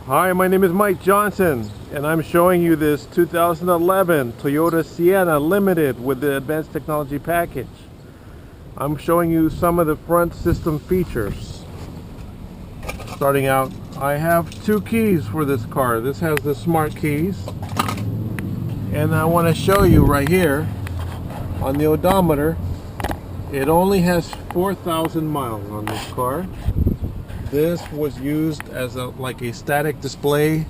Hi, my name is Mike Johnson, and I'm showing you this 2011 Toyota Sienna Limited with the Advanced Technology Package. I'm showing you some of the front system features. Starting out, I have two keys for this car. This has the smart keys, and I want to show you right here on the odometer, it only has 4,000 miles on this car. This was used as like a static display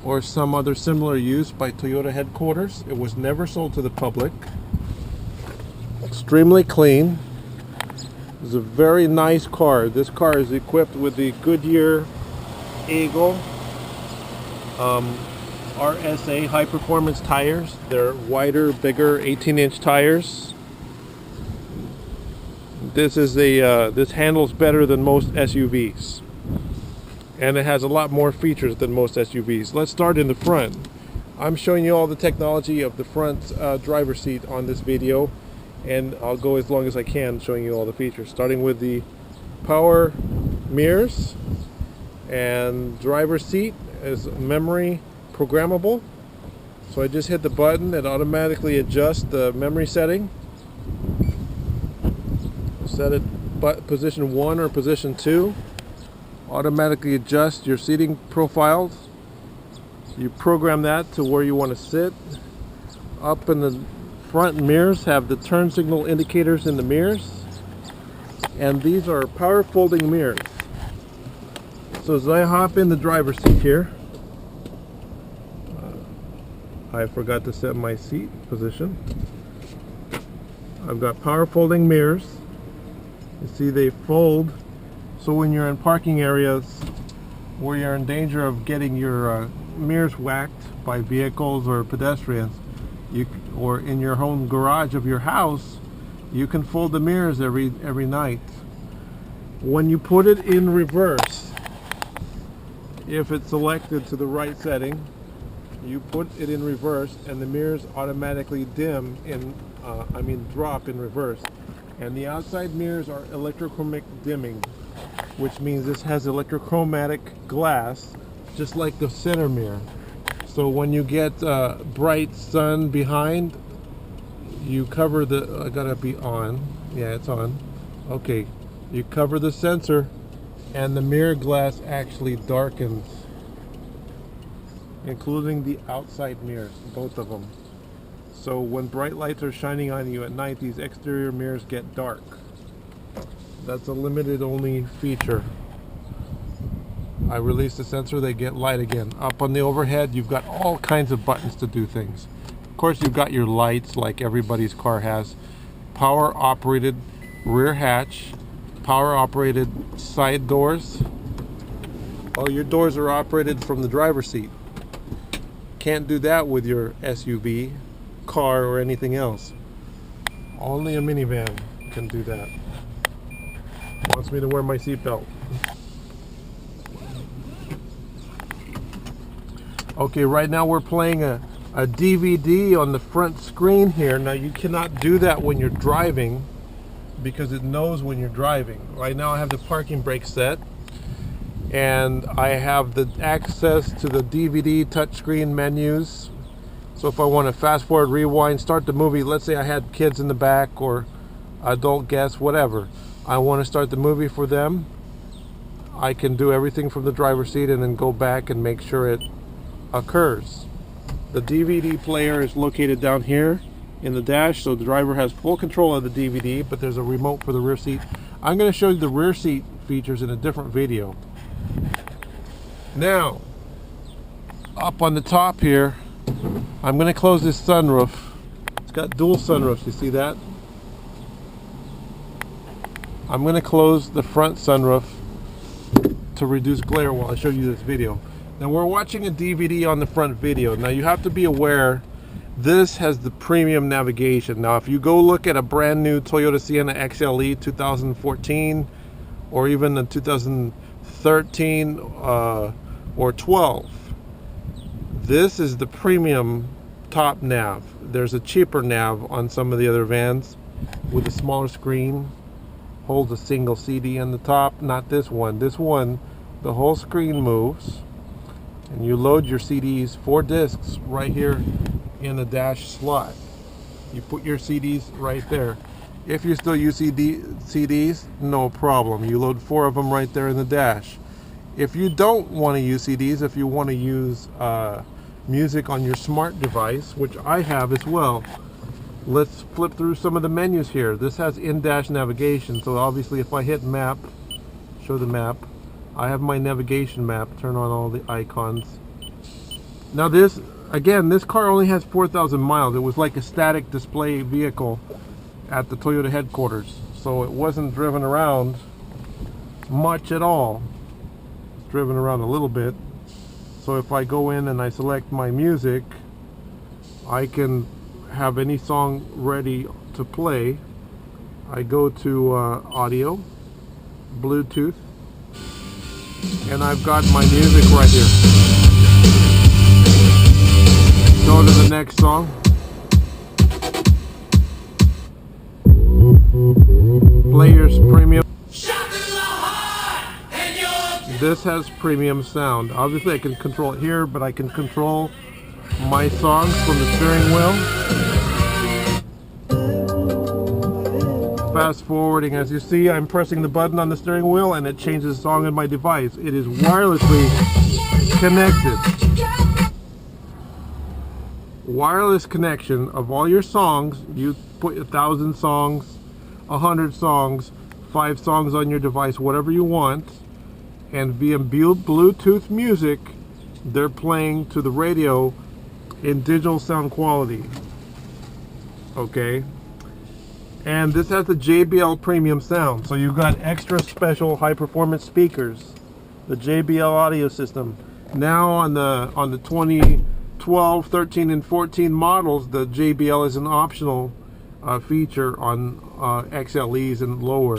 or some other similar use by Toyota headquarters. It was never sold to the public. Extremely clean. It's a very nice car. This car is equipped with the Goodyear Eagle RSA high performance tires. They're wider, bigger, 18-inch tires. This handles better than most SUVs, and it has a lot more features than most SUVs. Let's start in the front. I'm showing you all the technology of the front driver's seat on this video, and I'll go as long as I can showing you all the features, starting with the power mirrors. And driver's seat is memory programmable, so I just hit the button. It automatically adjusts the memory setting. Set it position 1 or position 2. Automatically adjust your seating profiles. You program that to where you want to sit. Up in the front mirrors have the turn signal indicators in the mirrors, and these are power folding mirrors. So as I hop in the driver's seat here, I forgot to set my seat position. I've got power folding mirrors. You see, they fold, so when you're in parking areas where you're in danger of getting your mirrors whacked by vehicles or pedestrians, or in your home garage of your house, you can fold the mirrors every night. When you put it in reverse, if it's selected to the right setting, you put it in reverse and the mirrors automatically drop in reverse. And the outside mirrors are electrochromic dimming, which means this has electrochromatic glass, just like the center mirror. So when you get bright sun behind, you cover the, gotta be on, yeah, it's on. Okay, you cover the sensor and the mirror glass actually darkens, including the outside mirrors, both of them. So when bright lights are shining on you at night, these exterior mirrors get dark. That's a limited only feature. I release the sensor, they get light again. Up on the overhead, you've got all kinds of buttons to do things. Of course, you've got your lights like everybody's car has. Power operated rear hatch, power operated side doors. Oh, your doors are operated from the driver's seat. Can't do that with your SUV, car, or anything else. Only a minivan can do that. Wants me to wear my seatbelt. Okay, right now we're playing a DVD on the front screen here. Now you cannot do that when you're driving because it knows when you're driving. Right now I have the parking brake set, and I have the access to the DVD touchscreen menus. So if I want to fast forward, rewind, start the movie, let's say I had kids in the back or adult guests, whatever. I want to start the movie for them. I can do everything from the driver's seat and then go back and make sure it occurs. The DVD player is located down here in the dash, so the driver has full control of the DVD, but there's a remote for the rear seat. I'm going to show you the rear seat features in a different video. Now, up on the top here, I'm going to close this sunroof. It's got dual sunroofs, you see that? I'm going to close the front sunroof to reduce glare while I show you this video. Now we're watching a DVD on the front video. Now you have to be aware, this has the premium navigation. Now if you go look at a brand new Toyota Sienna XLE 2014 or even the 2013 or 12, this is the premium top nav. There's a cheaper nav on some of the other vans with a smaller screen, holds a single CD on the top. Not this one. This one, the whole screen moves. and you load your CDs, 4 discs, right here in the dash slot. You put your CDs right there. If you still use CDs, no problem. You load 4 of them right there in the dash. If you don't want to use CDs, if you want to use music on your smart device, which I have as well, let's flip through some of the menus here. This has in-dash navigation, so obviously if I hit map, show the map, I have my navigation map, turn on all the icons. Now this, again, this car only has 4,000 miles. It was like a static display vehicle at the Toyota headquarters, so it wasn't driven around much at all. It's driven around a little bit. So if I go in and I select my music, I can have any song ready to play. I go to audio, Bluetooth, and I've got my music right here. Go to the next song. Players premium. This has premium sound. Obviously I can control it here, but I can control my songs from the steering wheel. Fast forwarding, as you see, I'm pressing the button on the steering wheel and it changes the song in my device. It is wirelessly connected. Wireless connection of all your songs. You put 1,000 songs, 100 songs, 5 songs on your device, whatever you want, and via Bluetooth music, they're playing to the radio in digital sound quality. Okay, and this has the JBL premium sound, so you've got extra special high performance speakers, the JBL audio system. Now on the 2012, 13, and 14 models, the JBL is an optional feature on XLEs and lower.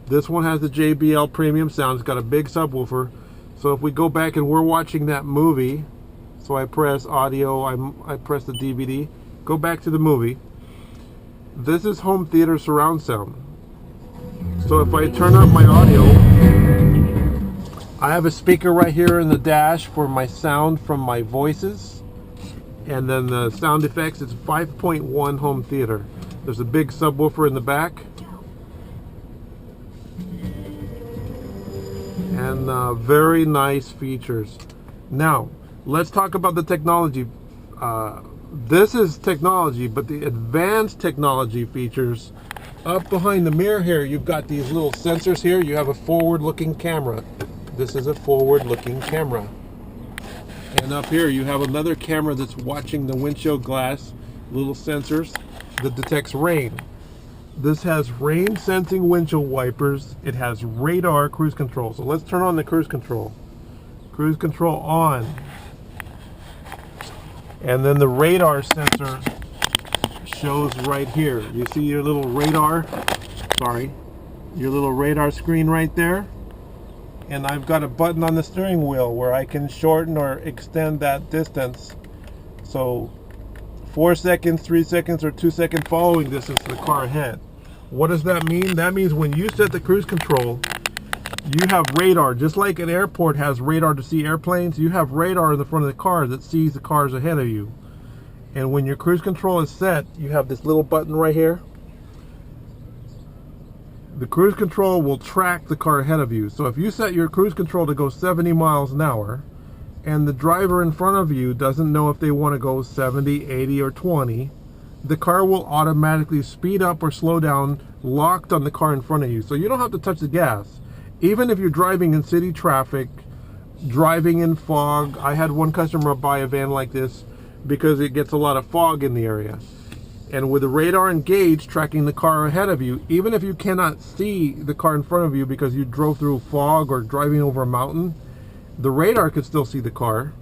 This one has the JBL premium sound. It's got a big subwoofer. So if we go back and we're watching that movie, so I press audio, I press the DVD, go back to the movie. This is home theater surround sound. So if I turn up my audio, I have a speaker right here in the dash for my sound from my voices. And then the sound effects, it's 5.1 home theater. There's a big subwoofer in the back. And very nice features. Now, let's talk about the technology. This is technology, but the advanced technology features. Up behind the mirror here, you've got these little sensors here. You have a forward-looking camera. This is a forward-looking camera. And up here, you have another camera that's watching the windshield glass, little sensors that detects rain. This has rain sensing windshield wipers. It has radar cruise control. So let's turn on the cruise control. Cruise control on. And then the radar sensor shows right here. You see your little radar, your little radar screen right there. And I've got a button on the steering wheel where I can shorten or extend that distance. So 4 seconds, 3 seconds, or 2 second following distance to the car ahead. What does that mean? That means when you set the cruise control, you have radar. Just like an airport has radar to see airplanes, you have radar in the front of the car that sees the cars ahead of you. And when your cruise control is set, you have this little button right here. The cruise control will track the car ahead of you. So if you set your cruise control to go 70 miles an hour, and the driver in front of you doesn't know if they want to go 70, 80, or 20, the car will automatically speed up or slow down locked on the car in front of you. So you don't have to touch the gas. Even if you're driving in city traffic, driving in fog. I had one customer buy a van like this because it gets a lot of fog in the area. And with the radar engaged, tracking the car ahead of you, even if you cannot see the car in front of you because you drove through fog or driving over a mountain, the radar could still see the car.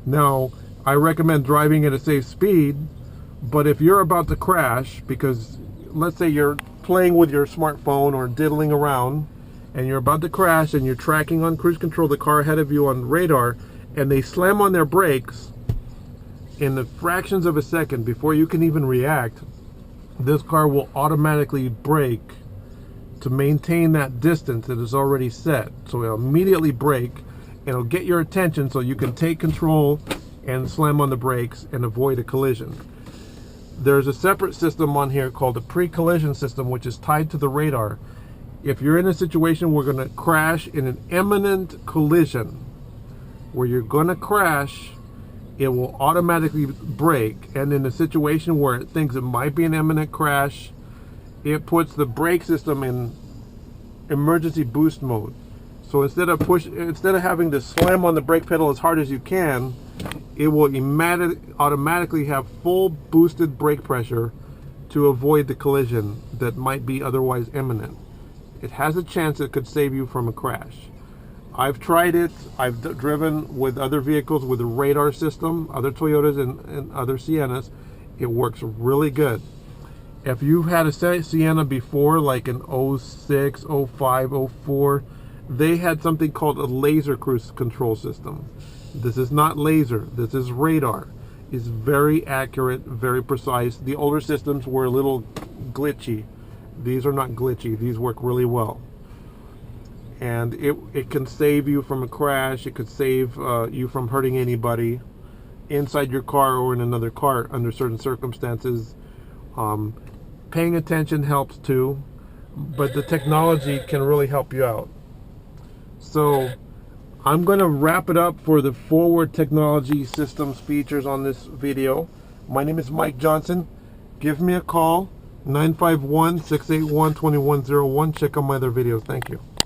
Now, I recommend driving at a safe speed, but if you're about to crash, because let's say you're playing with your smartphone or diddling around, and you're about to crash and you're tracking on cruise control the car ahead of you on radar, and they slam on their brakes in the fractions of a second before you can even react, this car will automatically brake to maintain that distance that is already set. So it'll immediately brake, It'll get your attention so you can take control and slam on the brakes and avoid a collision. There's a separate system on here called the pre-collision system, which is tied to the radar. If you're in a situation where you're going to crash in an imminent collision, where you're going to crash, it will automatically brake. And in a situation where it thinks it might be an imminent crash, it puts the brake system in emergency boost mode. So instead of having to slam on the brake pedal as hard as you can, it will automatically have full boosted brake pressure to avoid the collision that might be otherwise imminent. It has a chance it could save you from a crash. I've tried it. I've driven with other vehicles with a radar system, other Toyotas and other Siennas. It works really good. If you've had a Sienna before, like an 06, 05, 04, they had something called a laser cruise control system. This is not laser, this is radar. It's very accurate, very precise. The older systems were a little glitchy. These are not glitchy, these work really well. And it can save you from a crash. It could save you from hurting anybody inside your car or in another car under certain circumstances. Paying attention helps too, but the technology can really help you out. So I'm going to wrap it up for the forward technology systems features on this video. My name is Mike Johnson. Give me a call, 951-681-2101. Check out my other videos. Thank you.